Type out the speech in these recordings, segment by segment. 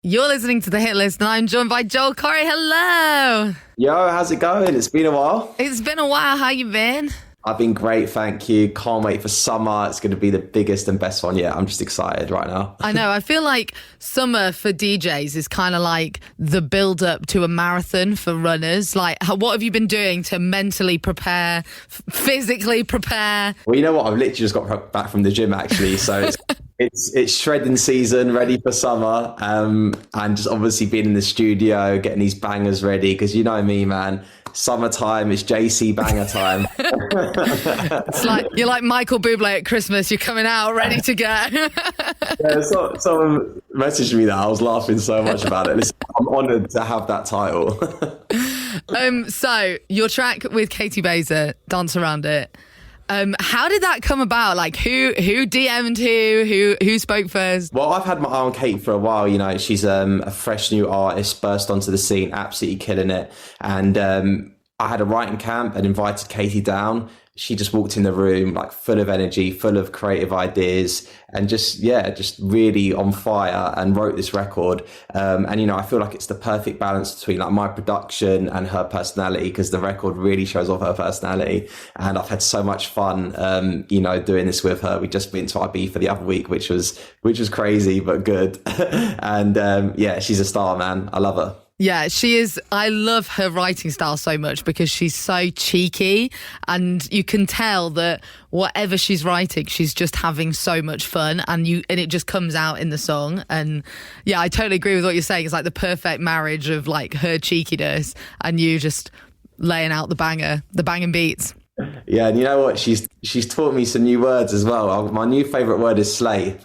You're listening to The Hit List, and I'm joined by Joel Corry. Hello. Yo, how's it going? It's been a while. It's been a while. How you been? I've been great, thank you. Can't wait for summer. It's going to be the biggest and best one yet. I'm just excited right now. I know. I feel like summer for DJs is kind of like the build-up to a marathon for runners. Like, what have you been doing to mentally prepare, physically prepare? Well, you know what? I've literally just got back from the gym, actually. So it's shredding season, ready for summer. And just obviously being in the studio, getting these bangers ready. Because you know me, man. Summertime is JC banger time. It's like you're like Michael Bublé at Christmas. You're coming out ready to go. Yeah, someone messaged me that. I was laughing so much about it. Listen, I'm honoured to have that title. So your track with Katie Baser, Dance Around It. How did that come about? Like who DM'd who spoke first? Well, I've had my eye on Kate for a while. You know, she's a fresh new artist, burst onto the scene, absolutely killing it. And I had a writing camp and invited Katie down. She just walked in the room like full of energy, full of creative ideas, and just really on fire, and wrote this record. And you know, I feel like it's the perfect balance between like my production and her personality, because the record really shows off her personality. And I've had so much fun, you know, doing this with her. We just went to IB for the other week, which was crazy but good. And yeah, she's a star, man. I love her. Yeah, she is. I love her writing style so much because she's so cheeky, and you can tell that whatever she's writing, she's just having so much fun, and it just comes out in the song. And yeah, I totally agree with what you're saying. It's like the perfect marriage of like her cheekiness and you just laying out the banging beats. Yeah, and you know what? She's taught me some new words as well. My new favourite word is slay.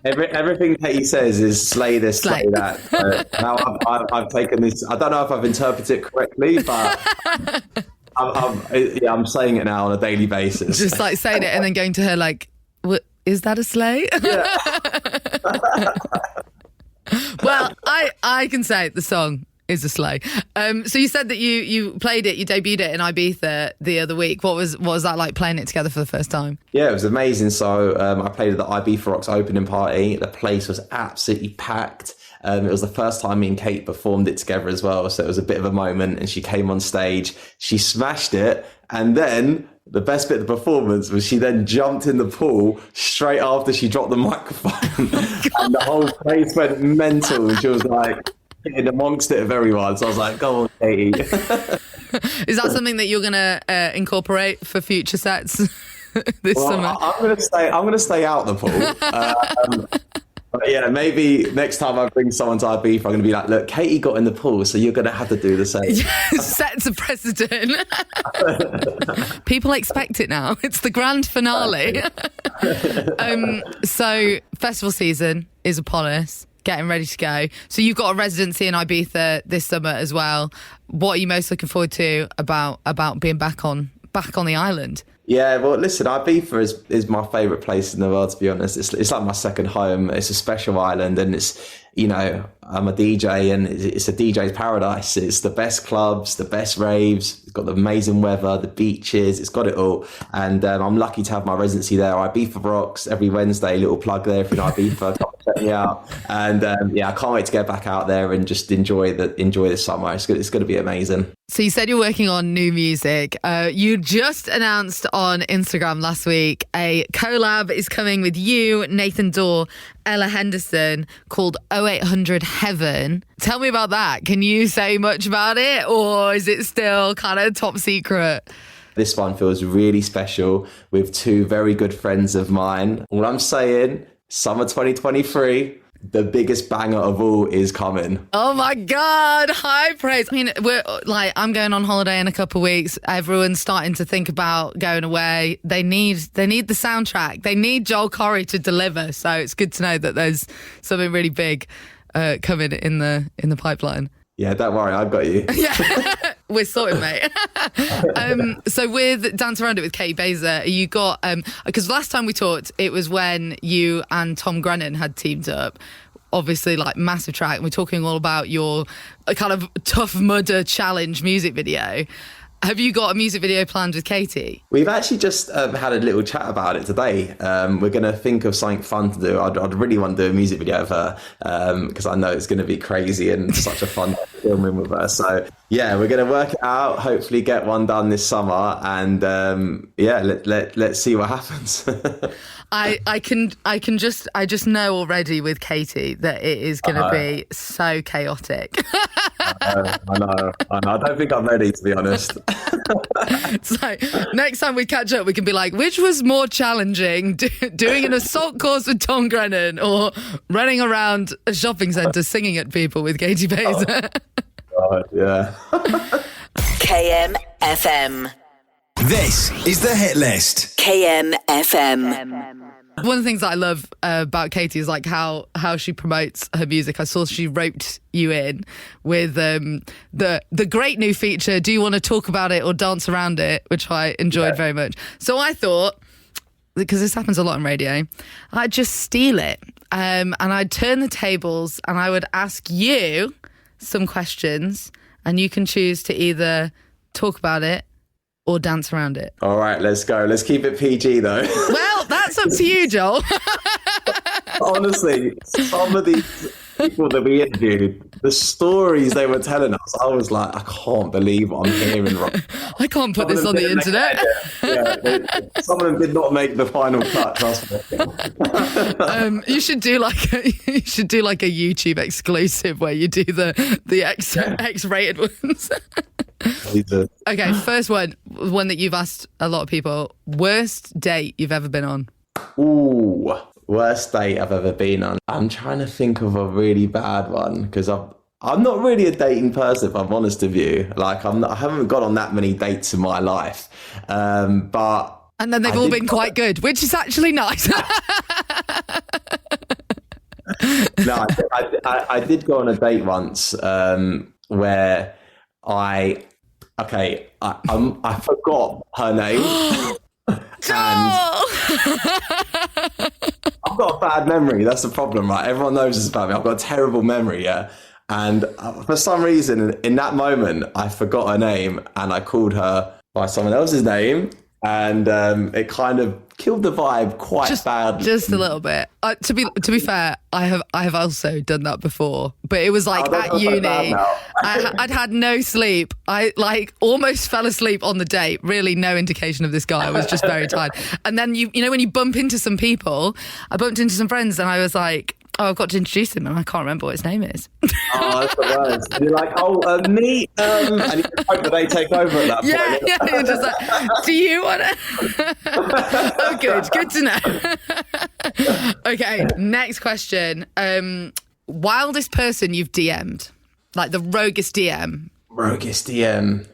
Like everything Katie says is slay this, slay that. So now I've taken this. I don't know if I've interpreted it correctly, but I'm saying it now on a daily basis. Just like saying it and then going to her like, "What is that a slay?" Yeah. Well, I can say the song is a slay. So you said that you played it, you debuted it in Ibiza the other week. What was that like, playing it together for the first time? Yeah, it was amazing. So I played at the Ibiza Rocks opening party. The place was absolutely packed. It was the first time me and Kate performed it together as well. So it was a bit of a moment, and she came on stage, she smashed it, and then the best bit of the performance was she then jumped in the pool straight after she dropped the microphone. And the whole place went mental. She was like getting amongst it of everyone. So I was like, go on, Katie. Is that something that you're going to incorporate for future sets this summer? I'm going to stay out the pool. But yeah, maybe next time I bring someone to Ibiza, I'm going to be like, look, Katie got in the pool, so you're going to have to do the same. Sets a precedent. People expect it now. It's the grand finale. So festival season is upon us. Getting ready to go. So you've got a residency in Ibiza this summer as well. What are you most looking forward to about being back on the island? Yeah, well, listen, Ibiza is my favourite place in the world, to be honest. It's like my second home. It's a special island, and it's, you know, I'm a DJ, and it's a DJ's paradise. It's the best clubs, the best raves. It's got the amazing weather, the beaches. It's got it all. And I'm lucky to have my residency there. Ibiza Rocks every Wednesday. Little plug there if you're in Ibiza. Check me out. And yeah, I can't wait to get back out there and just enjoy this summer. It's going to be amazing. So you said you're working on new music. You just announced on Instagram last week a collab is coming with you, Nathan Dorr, Ella Henderson, called 0800 Heaven. Tell me about that. Can you say much about it, or is it still kind of top secret? This one feels really special with two very good friends of mine. All I'm saying, summer 2023, the biggest banger of all is coming. Oh my God, high praise. I mean, I'm going on holiday in a couple of weeks. Everyone's starting to think about going away. They need the soundtrack. They need Joel Corry to deliver. So it's good to know that there's something really big coming in the pipeline. Yeah, don't worry, I've got you. Yeah, we're sorted, mate. So with Dance Around It with Katie Baser, you got, because last time we talked, it was when you and Tom Grennan had teamed up. Obviously, like, massive track. And we're talking all about your kind of Tough Mudder challenge music video. Have you got a music video planned with Katie? We've actually just had a little chat about it today. We're going to think of something fun to do. I'd really want to do a music video of her because I know it's going to be crazy and such a fun filming with her. So yeah, we're going to work it out, hopefully get one done this summer, and let's see what happens. I just know already with Katie that it is going to be so chaotic. I know. I don't think I'm ready, to be honest. So next time we catch up, we can be like, which was more challenging, doing an assault course with Tom Grennan or running around a shopping centre singing at people with Katie Bays? God, yeah. KM FM. This is the hit list. KM FM. One of the things that I love about Katie is like how she promotes her music. I saw she roped you in with the great new feature, Do You Want to Talk About It or Dance Around It, which I enjoyed very much. So I thought, because this happens a lot on radio, I'd just steal it and I'd turn the tables and I would ask you some questions and you can choose to either talk about it or dance around it. All right, let's go. Let's keep it PG though. Well, that's up to you, Joel. Honestly, some of these people that we interviewed, the stories they were telling us, I was like, I can't believe what I'm hearing right now. I can't put this on the internet. Some of them did not make the final cut, trust me. You should do like a YouTube exclusive where you do the X-rated ones. Okay, first one that you've asked a lot of people. Worst date you've ever been on? Ooh, worst date I've ever been on. I'm trying to think of a really bad one because I'm not really a dating person, if I'm honest with you. Like I haven't got on that many dates in my life, but and then they've all been quite good, which is actually nice. No, I did go on a date once where I forgot her name. And I've got a bad memory. That's the problem, right? Everyone knows this about me. I've got a terrible memory, yeah. And for some reason, in that moment, I forgot her name and I called her by someone else's name, and it kind of killed the vibe quite badly. Just a little bit. To be fair, I have also done that before, but it was like at uni. I'd had no sleep. I like almost fell asleep on the date. Really, no indication of this guy. I was just very tired. And then you know when you bump into some people, I bumped into some friends, and I was like, oh, I've got to introduce him, and I can't remember what his name is. Oh, that's the worst. And you're like, me. And you hope that they take over at that point. Yeah, you're just like, do you want to? Oh, good to know. Okay, next question. Wildest person you've DM'd? Like the roguest DM? Roguest DM.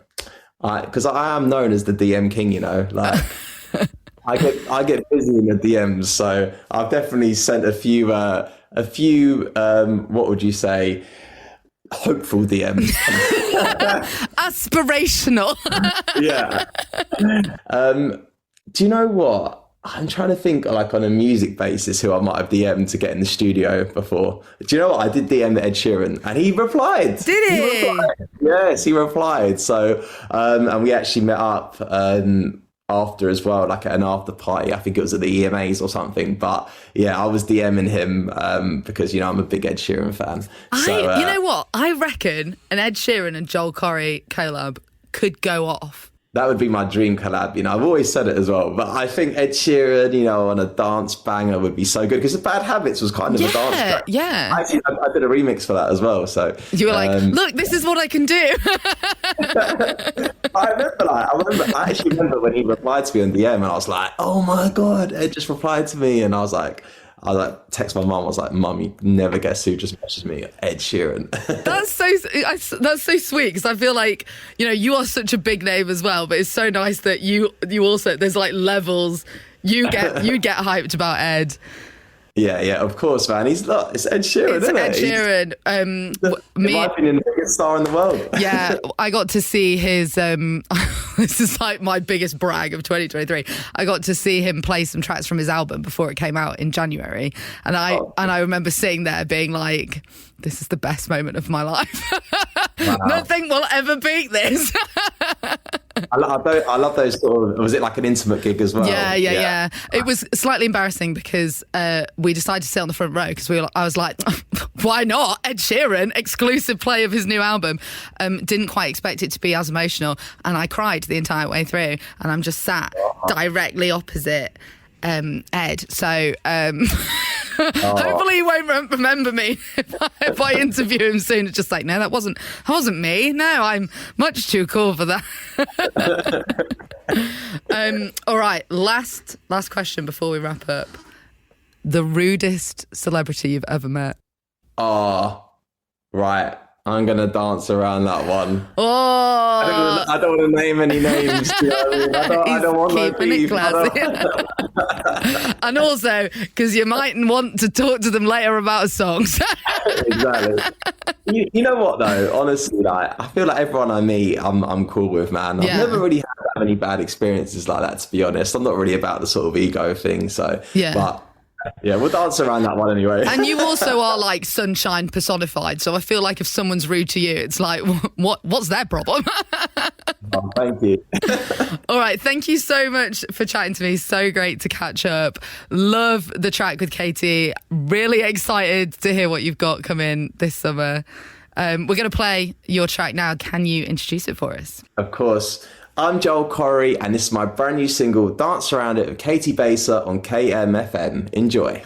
Because I am known as the DM king, you know. Like, I get busy in the DMs, so I've definitely sent a few what would you say, hopeful DMs. Aspirational. Yeah. Do you know what? I'm trying to think, like, on a music basis, who I might have DM'd to get in the studio before. Do you know what? I did DM Ed Sheeran, and he replied. Did he? Yes, he replied. So, and we actually met up after as well, like at an after party. I think it was at the EMAs or something. But yeah, I was DMing him because, you know, I'm a big Ed Sheeran fan. So, you know what? I reckon an Ed Sheeran and Joel Corry collab could go off. That would be my dream collab, you know. I've always said it as well, but I think Ed Sheeran, you know, on a dance banger would be so good, because Bad Habits was kind of a dance track. Yeah. Actually, I did a remix for that as well. So you were like, look, this is what I can do. I actually remember when he replied to me on DM, and I was like, oh my God, Ed just replied to me. And I was like, text my mum. I was like, Mum, you never guess who just messaged me, Ed Sheeran. That's so sweet, because I feel like, you know, you are such a big name as well, but it's so nice that you also, there's like levels. You get hyped about Ed. Yeah, of course, man. It's Ed Sheeran, isn't it? Ed Sheeran. In my opinion, the biggest star in the world. Yeah, I got to see his, this is like my biggest brag of 2023. I got to see him play some tracks from his album before it came out in January. And I remember sitting there being like, this is the best moment of my life. Wow. Nothing will ever beat this. I love those sort of. Was it like an intimate gig as well? Yeah. It was slightly embarrassing because we decided to sit on the front row because I was like, why not? Ed Sheeran, exclusive play of his new album. Didn't quite expect it to be as emotional, and I cried the entire way through. And I'm just sat directly opposite Ed. So hopefully he won't remember me if I interview him soon. It's just like, no, that wasn't me. No, I'm much too cool for that. All right, last question before we wrap up. The rudest celebrity you've ever met? Oh, right. I'm going to dance around that one. Oh, I don't want to name any names. You know what I mean? I don't want no beef. And also, because you might want to talk to them later about a song. Exactly. You know what, though? Honestly, like, I feel like everyone I meet, I'm cool with, man. I've never really had that many bad experiences like that, to be honest. I'm not really about the sort of ego thing. So, but yeah, we'll dance around that one anyway. And you also are like sunshine personified. So I feel like if someone's rude to you, it's like, what's their problem? Oh, thank you. All right. Thank you so much for chatting to me. So great to catch up. Love the track with Katie. Really excited to hear what you've got coming this summer. We're going to play your track now. Can you introduce it for us? Of course. I'm Joel Corry, and this is my brand new single, Dance Around It, with Katie Baser on KMFM. Enjoy.